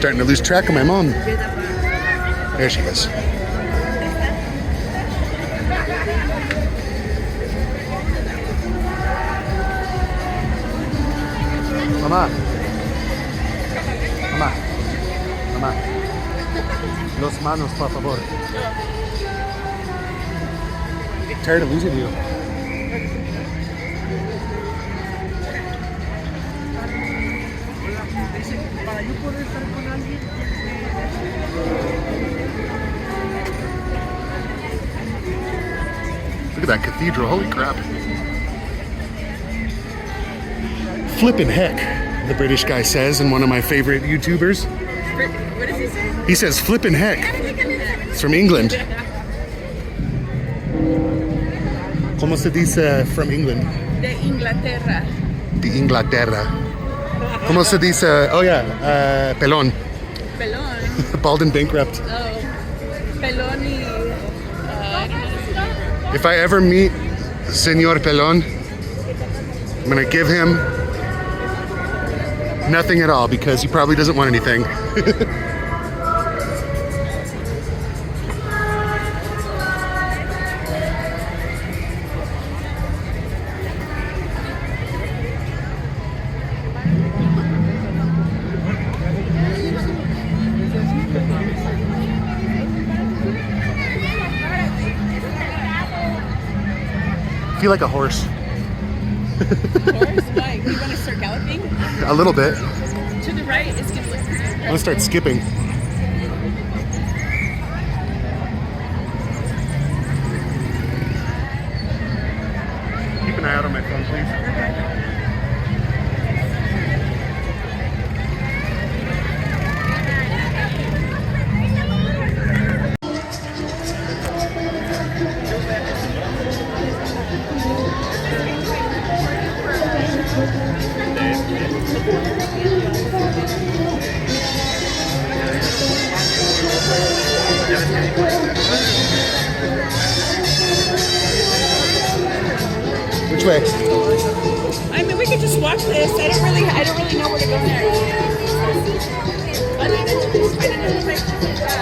Starting to lose track of my mom. There she is. Mama. Mama. Mama. Los manos, por favor. Tired of losing you. Look at that cathedral, holy crap. Flippin' heck, the British guy says in one of my favorite YouTubers. What does he say? He says flippin' heck. It's from England. ¿Cómo se dice from England? De Inglaterra. De Inglaterra. ¿Cómo se dice? Oh yeah, pelón. Pelón. Bald and bankrupt. Oh. Pelón y... If I ever meet Senor Pelón, I'm gonna give him nothing at all because he probably doesn't want anything. I feel like a horse. Horse? Why? You want to start galloping? A little bit. To the right, it's going to look... I'm gonna start skipping. Keep an eye out on my phone, please. Which way? I mean, we could just watch this. I don't really know where to go next. I mean, it's just find another place to do that.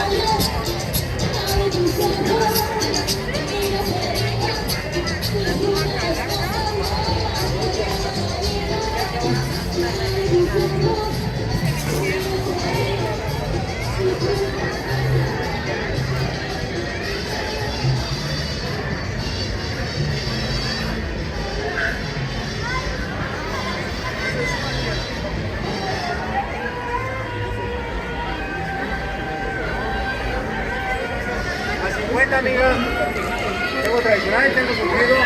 Amiga, tengo tradicional, tengo surtido.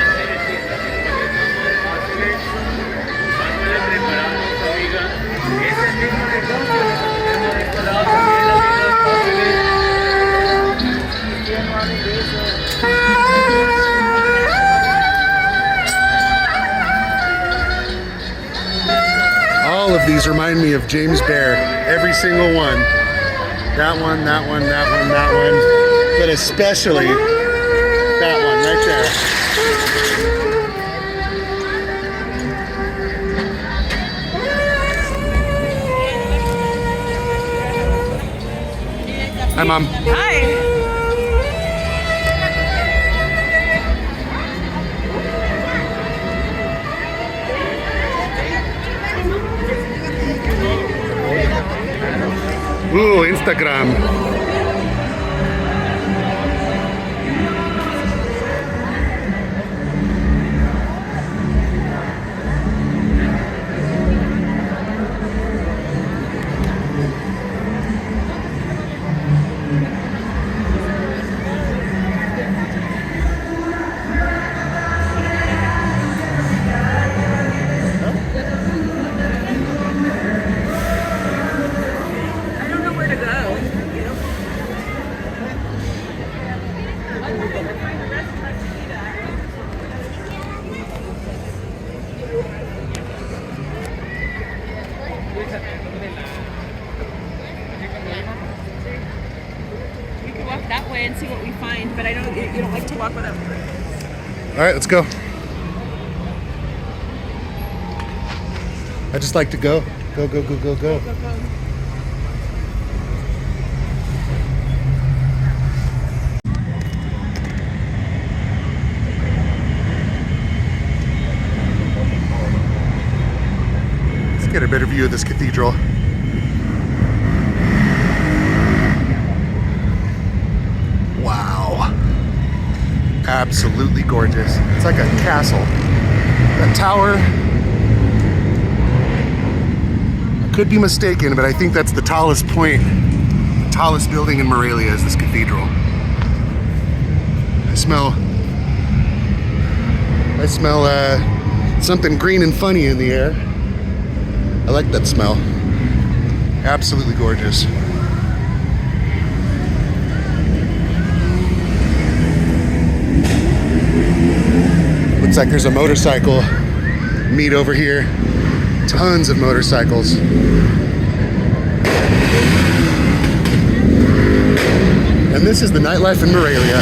All of these remind me of James Bear. Every single one. That one, that one, that one, that one. But especially that one right there. Hi, Mom. Hi. Ooh, Instagram. way and see what we find, but I know you don't like to walk without proof. All right, let's go. I just like to go. Go, go, go, go, go. Go, go. Let's get a better view of this cathedral. Wow. Absolutely gorgeous. It's like a castle. That tower, I could be mistaken, but I think that's the tallest point, the tallest building in Morelia is this cathedral. I smell something green and funny in the air. I like that smell. Absolutely gorgeous. Looks like there's a motorcycle meet over here. Tons of motorcycles. And this is the nightlife in Morelia.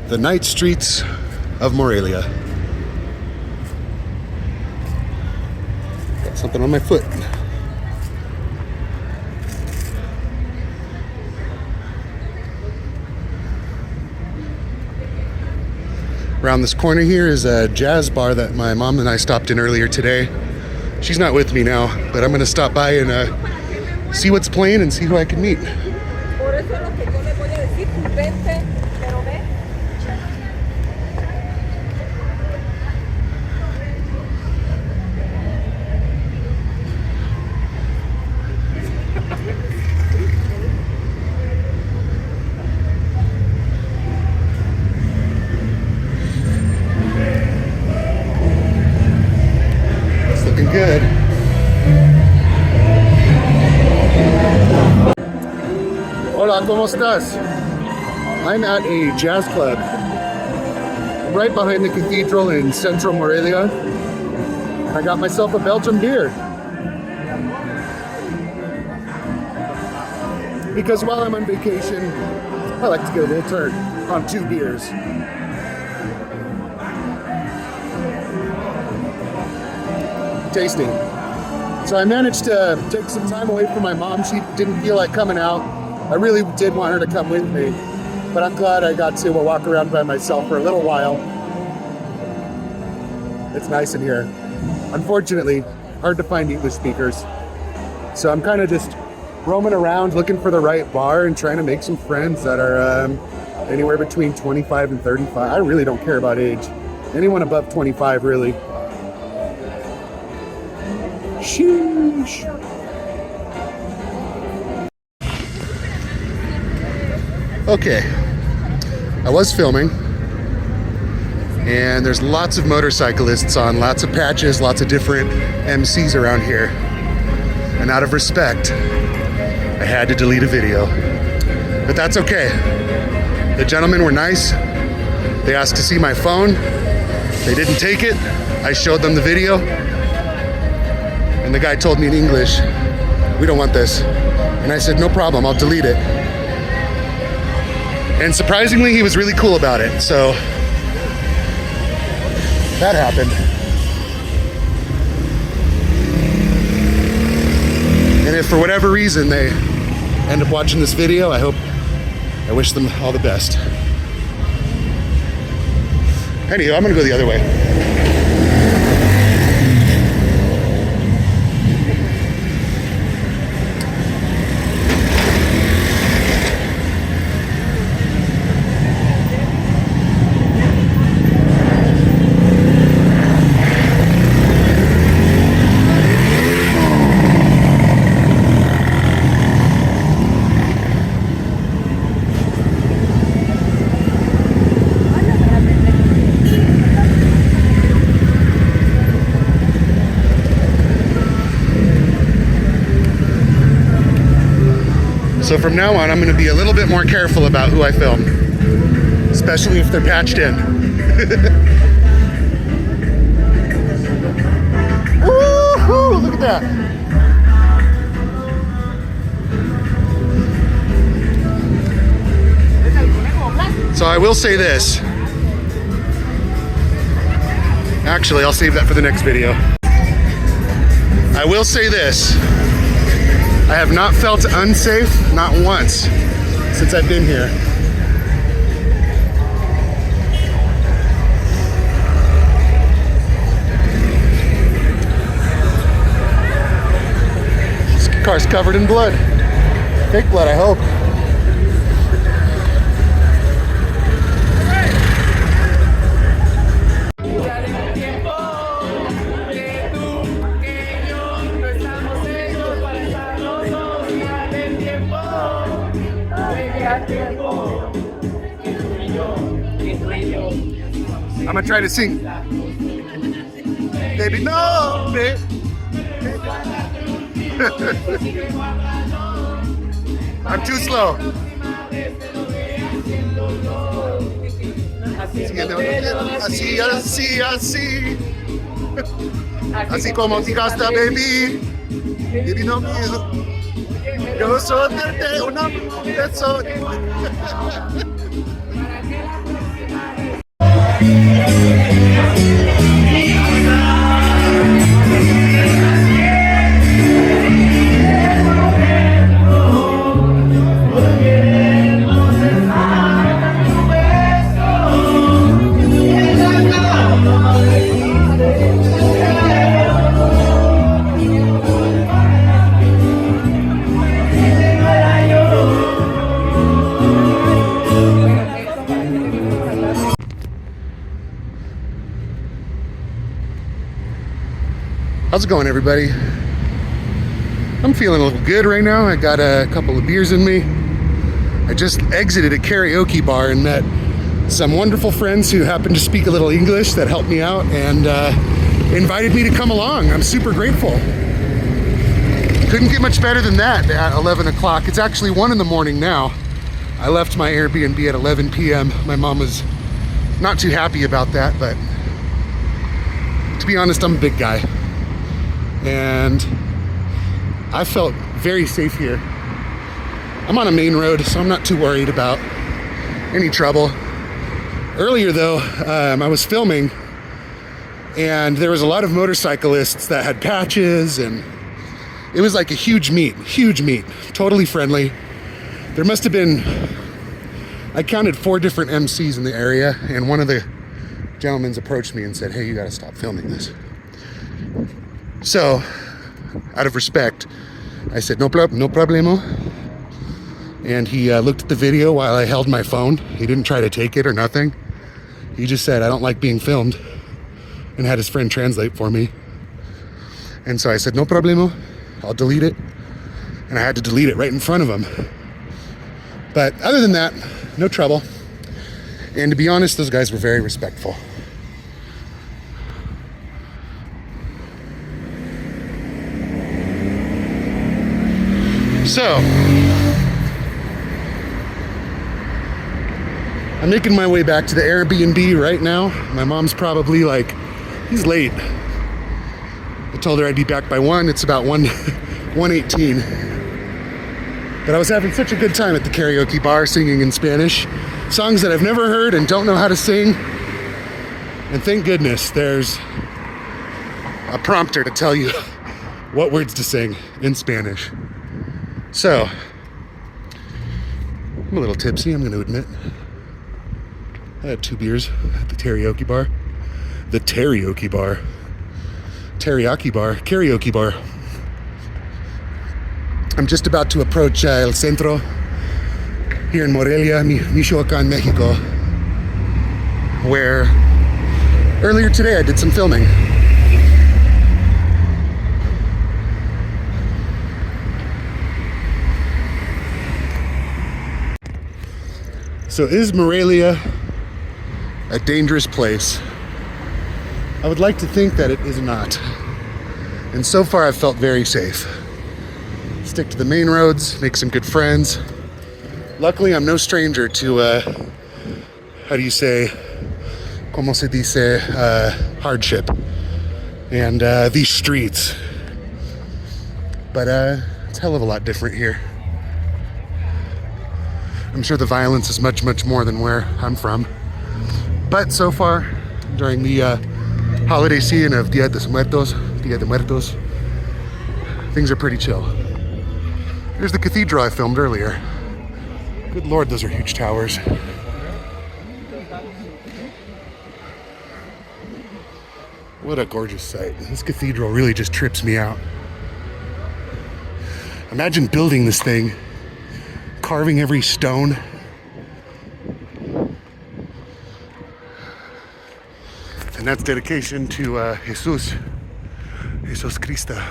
The night streets of Morelia. Got something on my foot. Around this corner here is a jazz bar that my mom and I stopped in earlier today. She's not with me now, but I'm gonna stop by and see what's playing and see who I can meet. Good. Hola, ¿cómo estás? I'm at a jazz club right behind the cathedral in Centro, Morelia. I got myself a Belgian beer. Because while I'm on vacation, I like to get a little turn on 2 beers. Tasting. So I managed to take some time away from my mom. She didn't feel like coming out. I really did want her to come with me, but I'm glad I got to walk around by myself for a little while. It's nice in here. Unfortunately, hard to find English speakers. So I'm kind of just roaming around looking for the right bar and trying to make some friends that are anywhere between 25 and 35. I really don't care about age. Anyone above 25, really. Sheesh. Okay, I was filming, and there's lots of motorcyclists on lots of patches, lots of different MCs around here. And out of respect, I had to delete a video. But that's okay. The gentlemen were nice. They asked to see my phone. They didn't take it. I showed them the video. And the guy told me in English, "We don't want this." And I said, "No problem, I'll delete it." And surprisingly, he was really cool about it. So that happened. And if for whatever reason they end up watching this video, I wish them all the best. Anyway, I'm gonna go the other way. So from now on, I'm going to be a little bit more careful about who I film, especially if they're patched in. Woohoo! Look at that. So I will say this. Actually, I'll save that for the next video. I will say this. I have not felt unsafe, not once, since I've been here. This car's covered in blood. Fake blood, I hope. I'm gonna try to sing. Baby, no, babe. I'm too slow. Así, así, así. Así como te gasta, baby. Baby, no miedo. Yo soy de una persona. How's it going, everybody? I'm feeling a little good right now. I got a couple of beers in me. I just exited a karaoke bar and met some wonderful friends who happened to speak a little English that helped me out and invited me to come along. I'm super grateful. Couldn't get much better than that at 11 o'clock. It's actually 1 in the morning now. I left my Airbnb at 11 p.m. My mom was not too happy about that, but to be honest, I'm a big guy. And I felt very safe here. I'm on a main road, so I'm not too worried about any trouble. Earlier though, I was filming and there was a lot of motorcyclists that had patches, and it was like a huge meet, totally friendly. There must have been, I counted 4 different MCs in the area, and one of the gentlemen approached me and said, "Hey, you gotta stop filming this." So, out of respect, I said, no problemo. And he looked at the video while I held my phone. He didn't try to take it or nothing. He just said, "I don't like being filmed," and had his friend translate for me. And so I said, no problemo, I'll delete it. And I had to delete it right in front of him. But other than that, no trouble. And to be honest, those guys were very respectful. So, I'm making my way back to the Airbnb right now. My mom's probably like, he's late. I told her I'd be back by 1. It's about 1:18. But I was having such a good time at the karaoke bar singing in Spanish. Songs that I've never heard and don't know how to sing. And thank goodness there's a prompter to tell you what words to sing in Spanish. So, I'm a little tipsy, I'm going to admit. I had 2 beers at the karaoke bar. The karaoke bar. Teriyaki bar. Karaoke bar. I'm just about to approach El Centro here in Morelia, Michoacan, Mexico, where earlier today I did some filming. So is Morelia a dangerous place? I would like to think that it is not. And so far I've felt very safe. Stick to the main roads, make some good friends. Luckily I'm no stranger to how do you say, como se dice, hardship. And these streets. But it's a hell of a lot different here. I'm sure the violence is much, much more than where I'm from. But so far, during the holiday season of Dia de Muertos, things are pretty chill. There's the cathedral I filmed earlier. Good Lord, those are huge towers. What a gorgeous sight. This cathedral really just trips me out. Imagine building this thing, carving every stone. And that's dedication to Jesus Christo.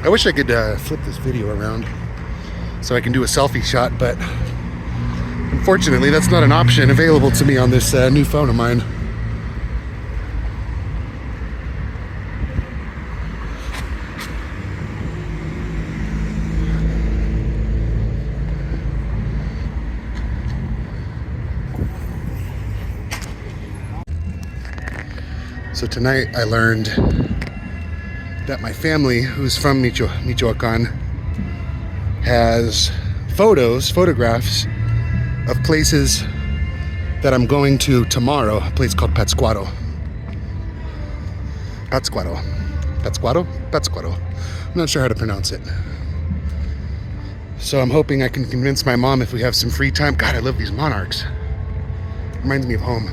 I wish I could flip this video around so I can do a selfie shot, but unfortunately that's not an option available to me on this new phone of mine. So tonight I learned that my family, who's from Michoacan, has photographs of places that I'm going to tomorrow, a place called Pátzcuaro. I'm not sure how to pronounce it. So I'm hoping I can convince my mom if we have some free time. God, I love these monarchs. Reminds me of home.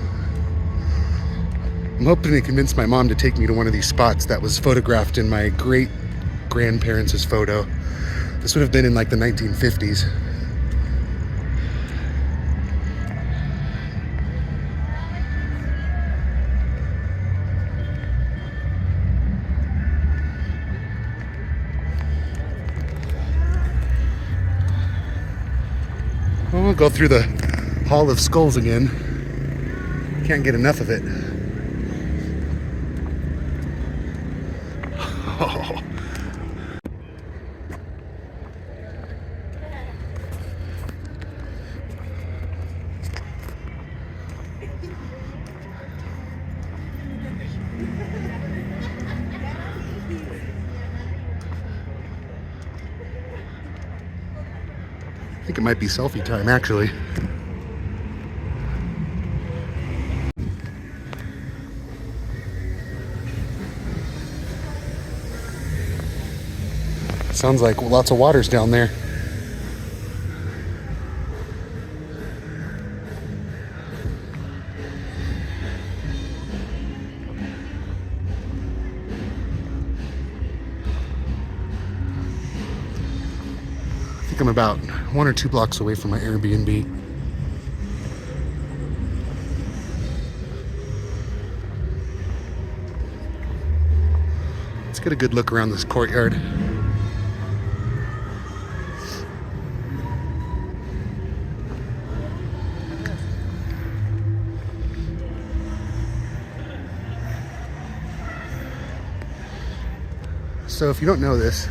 I'm hoping to convince my mom to take me to one of these spots that was photographed in my great grandparents' photo. This would have been in like the 1950s. Well, we'll go through the Hall of Skulls again. Can't get enough of it. Oh. I think it might be selfie time, actually. Sounds like lots of water's down there. I think I'm about 1 or 2 blocks away from my Airbnb. Let's get a good look around this courtyard. So if you don't know this,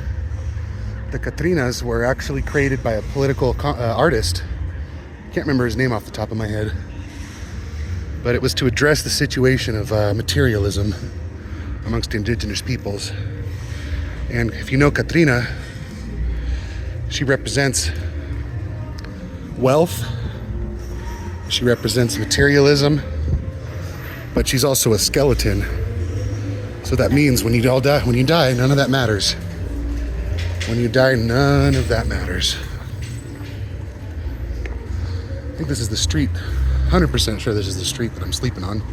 the Catrinas were actually created by a political artist. Can't remember his name off the top of my head. But it was to address the situation of materialism amongst indigenous peoples. And if you know Catrina, she represents wealth, she represents materialism, but she's also a skeleton. So that means when you die, none of that matters. When you die, none of that matters. I think this is the street. 100% sure this is the street that I'm sleeping on.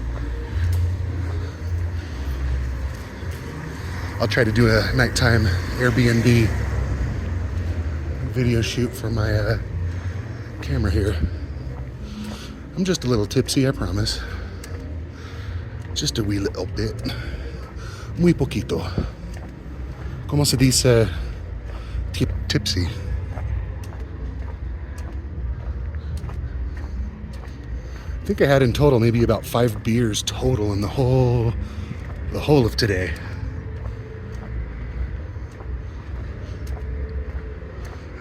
I'll try to do a nighttime Airbnb video shoot for my camera here. I'm just a little tipsy, I promise. Just a wee little bit. Muy poquito. ¿Cómo se dice tipsy? I think I had in total maybe about 5 beers total in the whole the whole of today.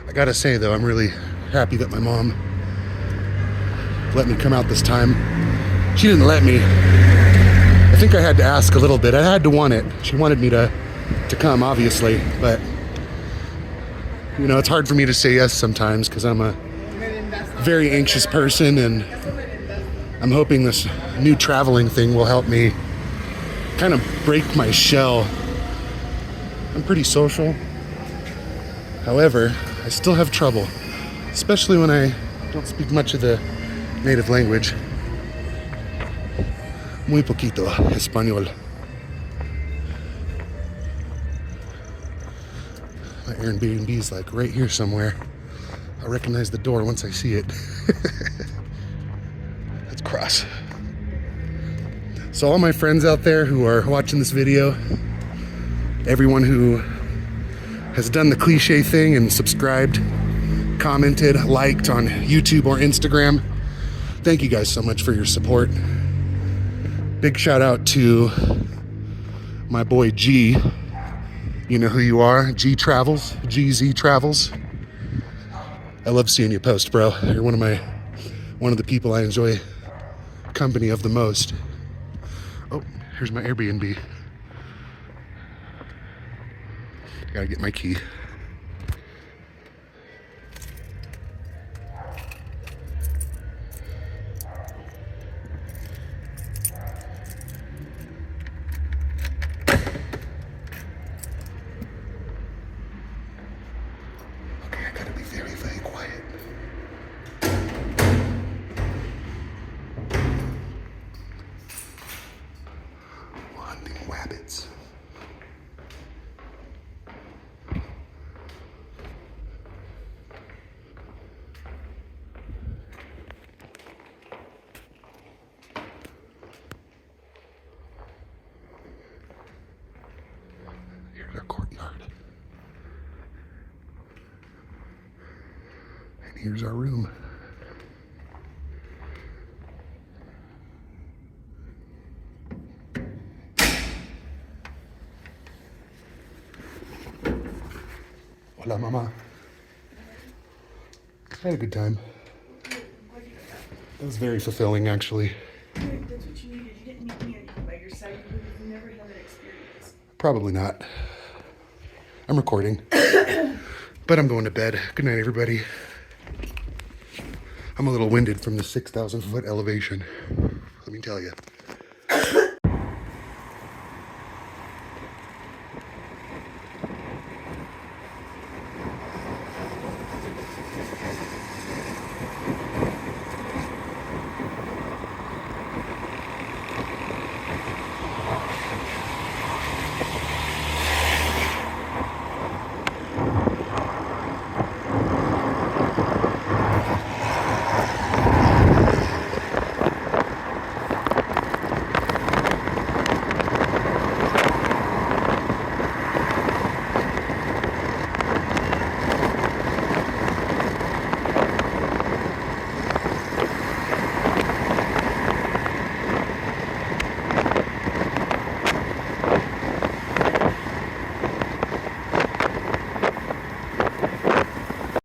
I gotta say though, I'm really happy that my mom let me come out this time. She didn't let me. I think I had to ask a little bit. I had to want it. She wanted me to come, obviously, but you know, it's hard for me to say yes sometimes because I'm a very anxious person, and I'm hoping this new traveling thing will help me kind of break my shell. I'm pretty social. However, I still have trouble, especially when I don't speak much of the native language. Muy poquito español. My Airbnb is like right here somewhere. I recognize the door once I see it. Let's cross. So all my friends out there who are watching this video, everyone who has done the cliche thing and subscribed, commented, liked on YouTube or Instagram, thank you guys so much for your support. Big shout out to my boy G. You know who you are, G Travels, GZ Travels. I love seeing you post, bro. You're one of the people I enjoy company of the most. Oh, here's my Airbnb. Gotta get my key. Okay, I gotta be very, very quiet. We're hunting rabbits. Here's our courtyard. And here's our room. Hola, mama. I had a good time. That was very fulfilling, actually. That's what you needed. You didn't need me by your side. You would have never had that experience. Probably not. I'm recording. But I'm going to bed. Good night, everybody. I'm a little winded from the 6,000 foot elevation. Let me tell you.